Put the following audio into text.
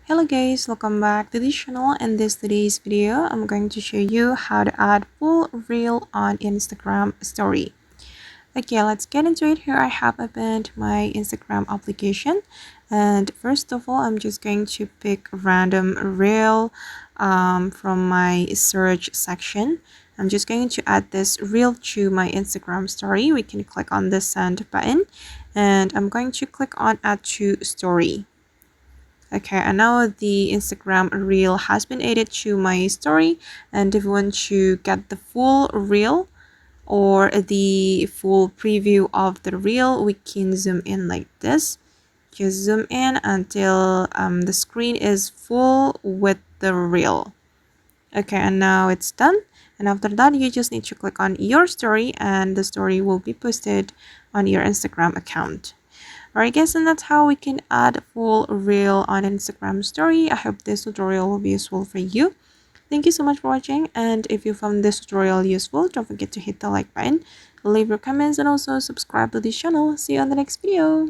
Hello guys, welcome back to this channel. In today's video, I'm going to show you how to add full reel on Instagram story. Okay, let's get into it. Here I have opened my Instagram application, and first of all, I'm just going to pick a random reel from my search section. I'm just going to add this reel to my Instagram story. We can click on the send button, and I'm going to click on add to story. Okay, and now the Instagram reel has been added to my story, and if you want to get the full reel or the full preview of the reel, we can zoom in like this. Just zoom in until the screen is full with the reel. Okay, and now it's done, and after that you just need to click on your story and the story will be posted on your Instagram account. Alright guys, and that's how we can add full reel on Instagram story. I hope this tutorial will be useful for you. Thank you so much for watching, and if you found this tutorial useful, don't forget to hit the like button, leave your comments, and also subscribe to this channel. See you on the next video.